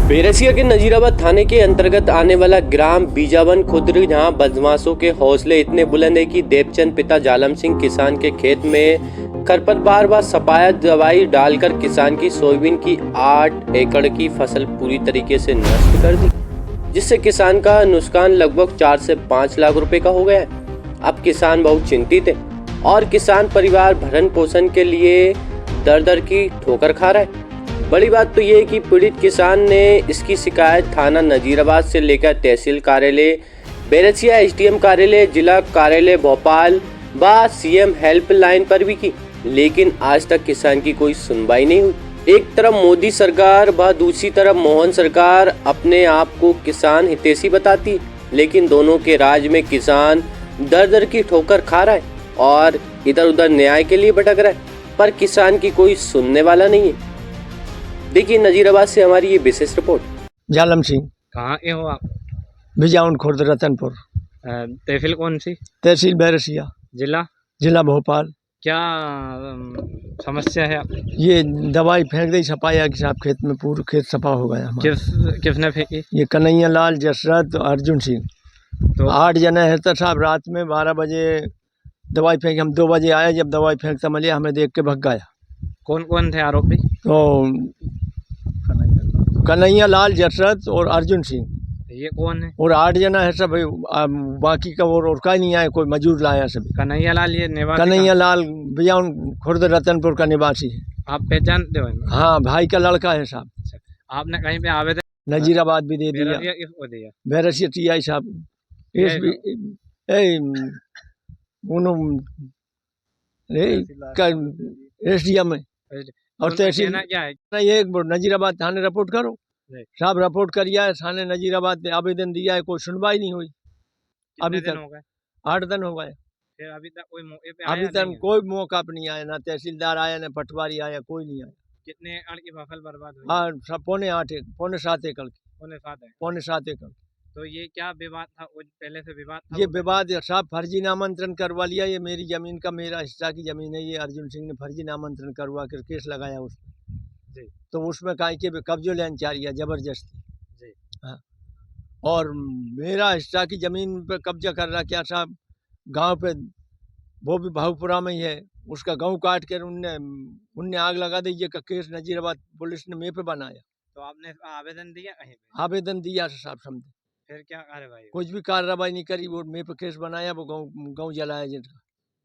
बेरसिया के नजीराबाद थाने के अंतर्गत आने वाला ग्राम बीजावन खुर्द, जहां बदमाशों के हौसले इतने बुलंद है कि देवचंद पिता जालम सिंह किसान के खेत में खरपतवार व सफाया दवाई डालकर किसान की सोयाबीन की 8 एकड़ की फसल पूरी तरीके से नष्ट कर दी, जिससे किसान का नुकसान लगभग 4 से 5 लाख रुपए का हो गया है। अब किसान बहुत चिंतित है और किसान परिवार भरण पोषण के लिए दर दर की ठोकर खा रहा है। बड़ी बात तो ये है कि पीड़ित किसान ने इसकी शिकायत थाना नजीराबाद से लेकर तहसील कार्यालय बेरसिया, एसडीएम कार्यालय, जिला कार्यालय भोपाल व सीएम हेल्पलाइन पर भी की, लेकिन आज तक किसान की कोई सुनवाई नहीं हुई। एक तरफ मोदी सरकार व दूसरी तरफ मोहन सरकार अपने आप को किसान हितैषी बताती, लेकिन दोनों के राज में किसान दर दर की ठोकर खा रहा है और इधर उधर न्याय के लिए भटक रहा है, पर किसान की कोई सुनने वाला नहीं है। देखिए नजीराबाद से हमारी ये विशेष रिपोर्ट। जालम सिंह। कहाँ के हो आप? बीजावन खुर्द, रतनपुर। तहसील कौन सी? तहसील बैरसिया, जिला? जिला भोपाल। क्या समस्या है आप? ये दवाई फेंक दी सपाया कि साहब खेत में, पूरा खेत सफा हो गया हमारा। किसने फेंकी? ये कन्हैया लाल, जसरत, अर्जुन सिंह, तो 8 जने हैं। तो साहब रात में 12 बजे दवाई फेंकी। हम 2 बजे आए, जब दवाई फेंकता मिले हमें देख के भग गया। कौन कौन थे आरोपी? तो कन्हैया लाल, जसरत और अर्जुन सिंह, ये कौन है? और 8 जना है सब। बाकी का और का नहीं आया, कोई मजूर लाया सब। कन्हैया लाल ये निवासी? कन्हैया लाल बीजावन खुर्द, रतनपुर का निवासी है। आप पहचानते हो इनको? हाँ, भाई का लड़का है साहब। आपने कहीं पे आवेदन नजीराबाद भी दे दिया, बेरसिया किसको दिया? बैरसिया टीआई साहब, एसडीएम में और तहसील। क्या है? ये नजीराबाद थाने रिपोर्ट करो जी। साहब, रिपोर्ट करिया है थाने नजीराबाद, आवेदन दिया है, कोई सुनवाई नहीं हुई अभी कितने दिन तक। हो गए? 8 दिन हो गए, फिर अभी तक कोई मौके पे अभी आया तक नहीं है? कोई मौका पे नहीं आया, ना तहसीलदार आया, ना पटवारी आया, कोई नहीं आया। कितने एकड़ की फसल बर्बाद हुई? हाँ, सब पौने 7 एकड़ की, पौने 7 है। पौने 7 एकड़। तो ये क्या विवाद था? वो पहले से विवाद था? ये विवाद साहब फर्जी नामांतरण करवा लिया। ये मेरी जमीन का, मेरा हिस्सा की जमीन है। ये अर्जुन सिंह ने फर्जी नामांतरण करवा कर केस लगाया उसमें। जी। तो उसमें काहे के कब्जो लेना चाह रही है जबरदस्ती। जी। हाँ, और मेरा हिस्सा की जमीन पे कब्जा कर रहा क्या साहब, गांव पे, वो भी भावपुरा में ही है। उसका गांव काट कर उनने आग लगा दी। ये का केस नजीराबाद पुलिस ने मेरे पे बनाया। तो आपने आवेदन दिया कहीं पे? आवेदन दिया साहब, समझे फिर क्या कार्रवाई हुई? कुछ भी कार्रवाई नहीं करी। वो मेरे पे केस बनाया, वो गाँव जलाया जिनका।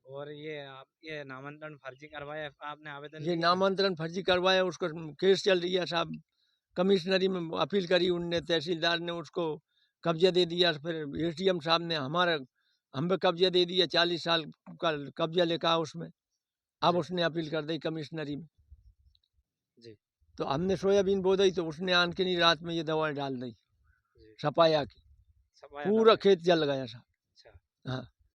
और ये आप ये नामांतरण फर्जी करवाया आपने? आवेदन ये दिया? नामांतरण फर्जी करवाया, उसको केस चल रही है साहब। कमिश्नरी में अपील करी उनने, तहसीलदार ने उसको कब्जा दे दिया। फिर एसडीएम साहब ने हम पे कब्जा दे दिया, 40 साल का कब्जा लेकर उसमें। अब उसने अपील कर दी कमिश्नरी में। जी। तो हमने सोयाबीन बो दी, तो उसने आन के नहीं रात में ये दवा डाल दी जी। सपाया की, सफाया पूरा दवाई। खेत जल गया साहब। अच्छा। हाँ,